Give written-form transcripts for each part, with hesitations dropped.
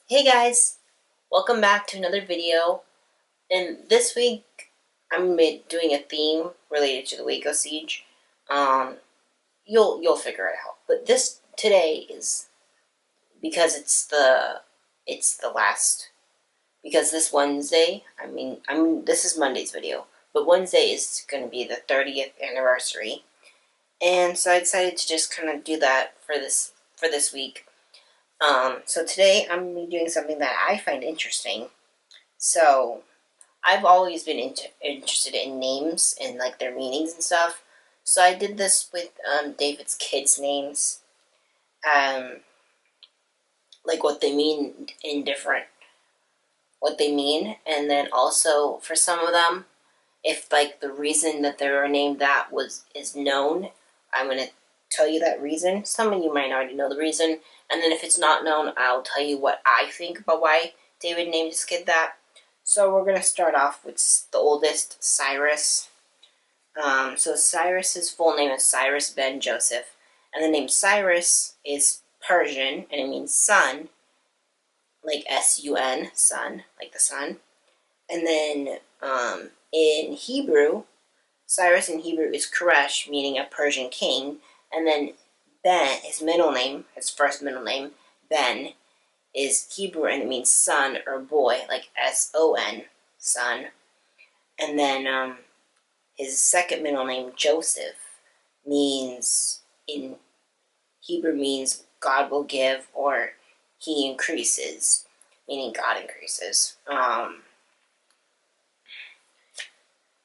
Hey guys, welcome back to another video. And this week I'm doing a theme related to the Waco siege. Um, you'll figure it out. But this today is because it's the last, because this Wednesday. This is Monday's video, but Wednesday is going to be the 30th anniversary, and so I decided to just kind of do that for this week. So today I'm going to be doing something that I find interesting. So I've always been interested in names and like their meanings and stuff. So I did this with David's kids' names, um, like what they mean what they mean, and then also for some of them, if like the reason that they were named that is known, I'm gonna tell you that reason. Some of you might already know the reason, and then if it's not known, I'll tell you what I think about why David named his kid that. So we're gonna start off with the oldest, Cyrus. So Cyrus's full name is Cyrus ben Joseph, and the name Cyrus is Persian, and it means sun, like S-U-N, sun, like the sun. And then in Hebrew, Cyrus in Hebrew is Koresh, meaning a Persian king. And then Ben, his middle name, his first middle name, Ben, is Hebrew and it means son or boy, like S-O-N, son. And then his second middle name, Joseph, means, in Hebrew means God will give or he increases, meaning God increases.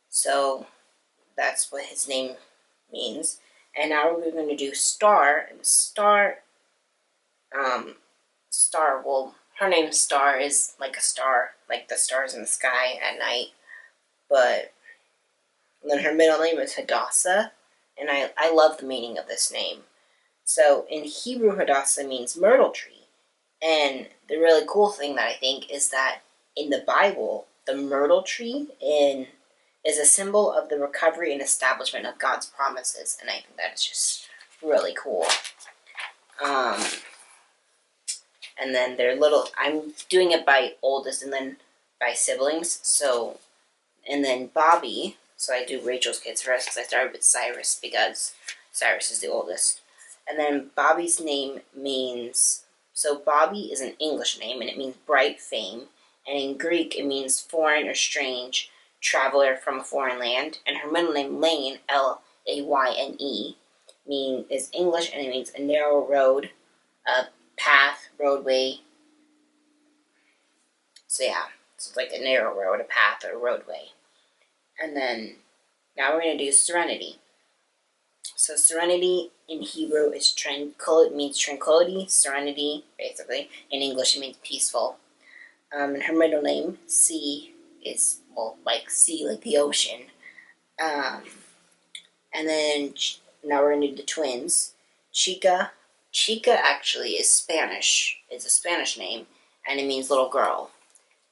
So that's what his name means. And now we're going to do Star. And Star, her name Star is like a star, like the stars in the sky at night. But then her middle name is Hadassah, and I love the meaning of this name. So in Hebrew, Hadassah means myrtle tree. And the really cool thing that I think is that in the Bible, the myrtle tree is a symbol of the recovery and establishment of God's promises, and I think that is just really cool. And then they're little. I'm doing it by oldest and then by siblings. So, and then Bobby. So I do Rachel's kids first because I started with Cyrus because Cyrus is the oldest. And then Bobby's name means. So Bobby is an English name and it means bright fame. And in Greek it means foreign or strange, traveler from a foreign land. And her middle name, Lane, Layne, is English and it means a narrow road, a path, roadway. So yeah, it's like a narrow road, a path, or a roadway. And then now we're going to do Serenity. So Serenity in Hebrew is means tranquility, serenity, basically. In English it means peaceful. And her middle name, Sea, is, like sea, like the ocean. And then now we're going to do the twins. Chica actually is Spanish. It's a Spanish name, and it means little girl.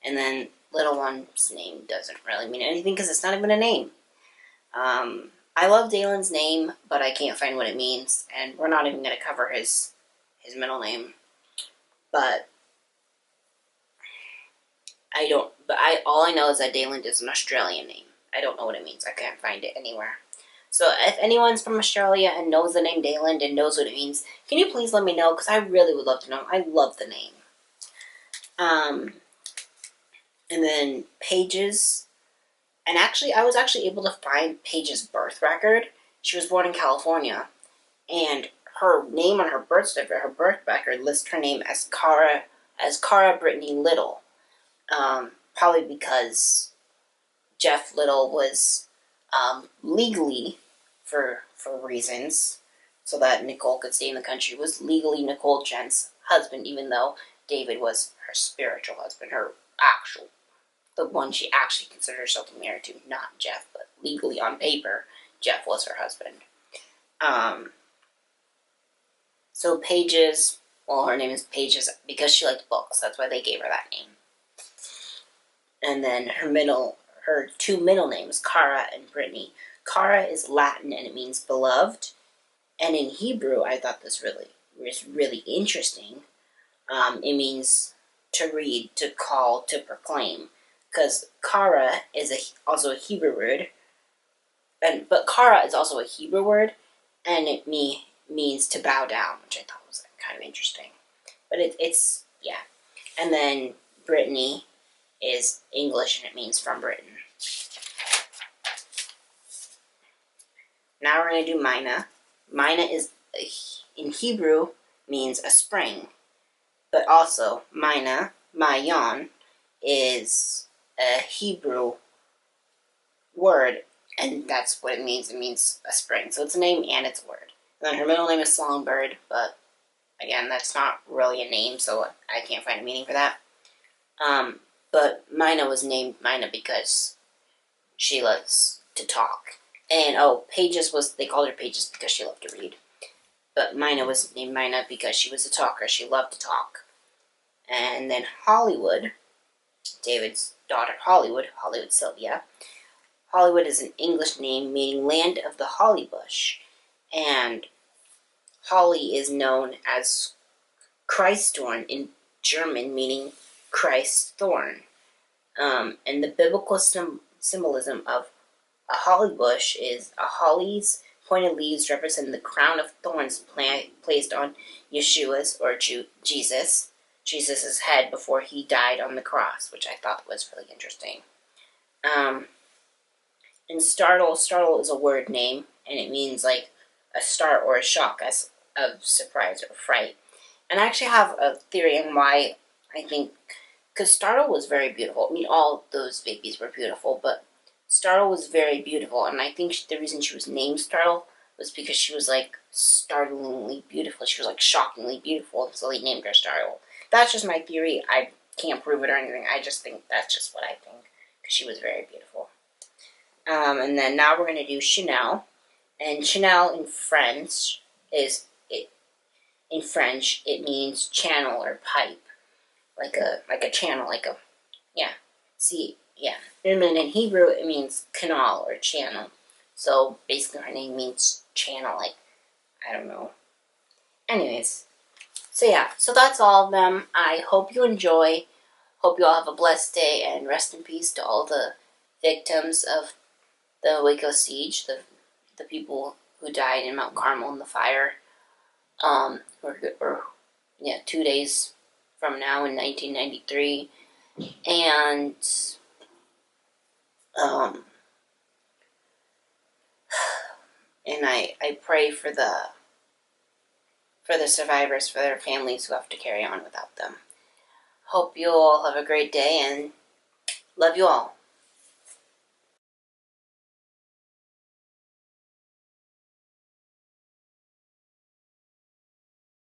And then little one's name doesn't really mean anything because it's not even a name. I love Dalen's name, but I can't find what it means, and we're not even going to cover his middle name. But all I know is that Dalen is an Australian name. I don't know what it means. I can't find it anywhere. So if anyone's from Australia and knows the name Dalen and knows what it means, can you please let me know? Because I really would love to know. I love the name. And then Paige's. And actually, I was actually able to find Paige's birth record. She was born in California. And her name on her birth certificate, her birth record, lists her name as Cara Brittany Little. Probably because Jeff Little was legally, for reasons, so that Nicole could stay in the country, was legally Nicole Jen's husband, even though David was her spiritual husband, the one she actually considered herself to be married to, not Jeff, but legally on paper, Jeff was her husband. So Paige's, her name is Paige's because she liked books. That's why they gave her that name. And then her two middle names, Cara and Brittany. Cara is Latin and it means beloved. And in Hebrew, I thought this was really interesting. It means to read, to call, to proclaim. Because kara is also a Hebrew word, but kara is also a Hebrew word, and it means to bow down, which I thought was kind of interesting. But it's yeah. And then Brittany is English, and it means from Britain. Now we're going to do Mina. Mina is, in Hebrew, means a spring. But also, Mina, Mayan, is a Hebrew word, and that's what it means. It means a spring. So it's a name and it's a word. And then her middle name is Songbird, but again, that's not really a name, so I can't find a meaning for that. But Mina was named Mina because she loves to talk. And Pages they called her Pages because she loved to read. But Mina was named Mina because she was a talker. She loved to talk. And then Hollywood, David's daughter Hollywood Sylvia. Hollywood is an English name meaning land of the holly bush. And holly is known as Christthorn in German, meaning Christ's thorn. And the biblical symbolism of a holly bush is a holly's pointed leaves represent the crown of thorns placed on Yeshua's or Jesus' head before he died on the cross, which I thought was really interesting. And startle is a word name, and it means like a start or a shock as of surprise or fright. And I actually have a theory on why I think, because Startle was very beautiful. I mean, all those babies were beautiful, but Startle was very beautiful, and I think the reason she was named Startle was because she was like startlingly beautiful. She was like shockingly beautiful, so they named her Startle. That's just my theory. I can't prove it or anything. I just think that's just what I think, because she was very beautiful. And then now we're going to do Chanel, and Chanel in French it means channel or pipe, like a channel, And then in Hebrew it means canal or channel. So basically her name means channel, I don't know. Anyways, so that's all of them. I hope you enjoy. Hope you all have a blessed day, and rest in peace to all the victims of the Waco siege, the people who died in Mount Carmel in the fire. 2 days from now in 1993, and I pray for the survivors, for their families who have to carry on without them. Hope you all have a great day, and love you all.